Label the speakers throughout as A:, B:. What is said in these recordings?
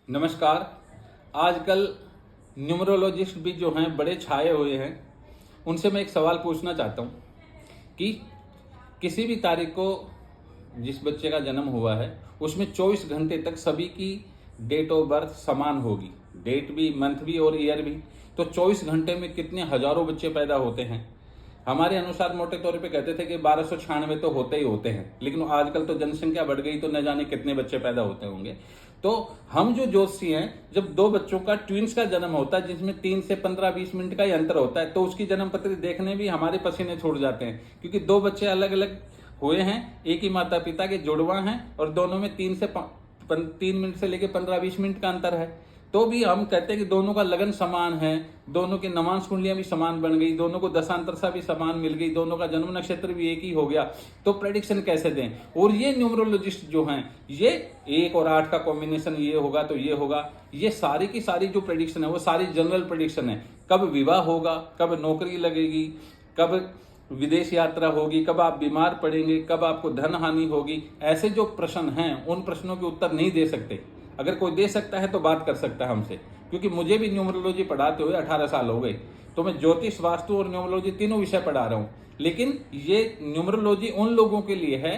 A: नमस्कार। आजकल न्यूमरोलॉजिस्ट भी जो हैं बड़े छाए हुए हैं। उनसे मैं एक सवाल पूछना चाहता हूँ कि किसी भी तारीख को जिस बच्चे का जन्म हुआ है उसमें 24 घंटे तक सभी की डेट ऑफ बर्थ समान होगी, डेट भी, मंथ भी और ईयर भी। तो 24 घंटे में कितने हजारों बच्चे पैदा होते हैं। हमारे अनुसार मोटे तौर पे कहते थे कि 1296 तो होते ही होते हैं, लेकिन आजकल तो जनसंख्या बढ़ गई तो न जाने कितने बच्चे पैदा होते होंगे। तो हम जो ज्योतिषी हैं, जब दो बच्चों का ट्विंस का जन्म होता है जिसमें 3 से 15-20 मिनट का ही अंतर होता है, तो उसकी जन्म पत्री देखने भी हमारे पसीने छूट जाते हैं, क्योंकि दो बच्चे अलग अलग हुए हैं, एक ही माता पिता के जुड़वा हैं और दोनों में 3 मिनट से लेकर 15-20 मिनट का अंतर है। तो भी हम कहते हैं कि दोनों का लगन समान है, दोनों की नवांश कुंडलियां भी समान बन गई, दोनों को दशांतरसा भी समान मिल गई, दोनों का जन्म नक्षत्र भी एक ही हो गया, तो प्रेडिक्शन कैसे दें। और ये न्यूमरोलॉजिस्ट जो हैं, ये 1 और 8 का कॉम्बिनेशन ये होगा तो ये होगा, ये सारी की सारी जो प्रेडिक्शन है वो सारी जनरल प्रेडिक्शन है। कब विवाह होगा, कब नौकरी लगेगी, कब विदेश यात्रा होगी, कब आप बीमार पड़ेंगे, कब आपको धन हानि होगी, ऐसे जो प्रश्न हैं उन प्रश्नों के उत्तर नहीं दे सकते। अगर कोई दे सकता है तो बात कर सकता है हमसे, क्योंकि मुझे भी न्यूमरोलॉजी पढ़ाते हुए 18 साल हो गए। तो मैं ज्योतिष, वास्तु और न्यूमरोलॉजी तीनों विषय पढ़ा रहा हूं। लेकिन ये न्यूमरोलॉजी उन लोगों के लिए है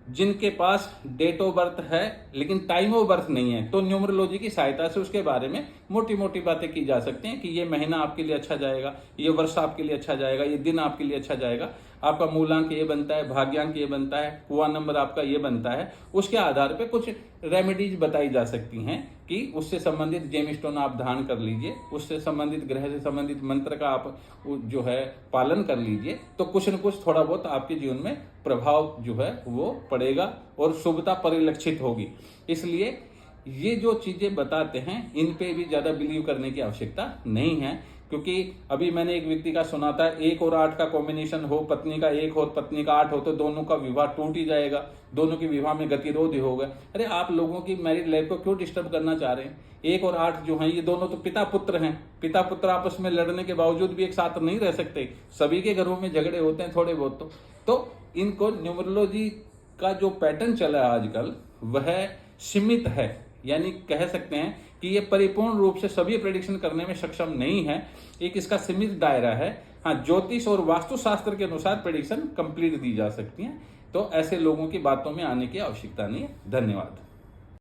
A: जिनके पास डेट ऑफ बर्थ है लेकिन टाइम ऑफ बर्थ नहीं है। तो न्यूमरोलॉजी की सहायता से उसके बारे में मोटी मोटी बातें की जा सकती हैं कि ये महीना आपके लिए अच्छा जाएगा, ये वर्ष आपके लिए अच्छा जाएगा, ये दिन आपके लिए अच्छा जाएगा, आपका मूलांक ये बनता है, भाग्यांक ये बनता है, हुआ नंबर आपका ये बनता है। उसके आधार पर कुछ रेमेडीज बताई जा सकती हैं कि उससे संबंधित जेम स्टोन आप धारण कर लीजिए, उससे संबंधित ग्रह से संबंधित मंत्र का आप जो है पालन कर लीजिए, तो कुछ न कुछ थोड़ा बहुत आपके जीवन में प्रभाव जो है वो पड़ेगा और शुभता परिलक्षित होगी। इसलिए ये जो चीजें बताते हैं इन पे भी ज्यादा बिलीव करने की आवश्यकता नहीं है, क्योंकि अभी मैंने एक व्यक्ति का सुना था 1 और 8 का कॉम्बिनेशन हो, पत्नी का 1 हो, पत्नी का 8 हो, तो दोनों का विवाह टूट ही जाएगा, दोनों के विवाह में गतिरोध ही होगा। अरे आप लोगों की मैरिड लाइफ को क्यों डिस्टर्ब करना चाह रहे हैं। 1 और 8 जो हैं ये दोनों तो पिता पुत्र हैं, पिता पुत्र आपस में लड़ने के बावजूद भी एक साथ नहीं रह सकते, सभी के घरों में झगड़े होते हैं थोड़े बहुत। तो इनको न्यूमरोलॉजी का जो पैटर्न चला है आजकल वह सीमित है, यानी कह सकते हैं कि ये परिपूर्ण रूप से सभी प्रेडिक्शन करने में सक्षम नहीं है। एक इसका सीमित दायरा है। हाँ, ज्योतिष और वास्तुशास्त्र के अनुसार प्रेडिक्शन कंप्लीट दी जा सकती है। तो ऐसे लोगों की बातों में आने की आवश्यकता नहीं है। धन्यवाद।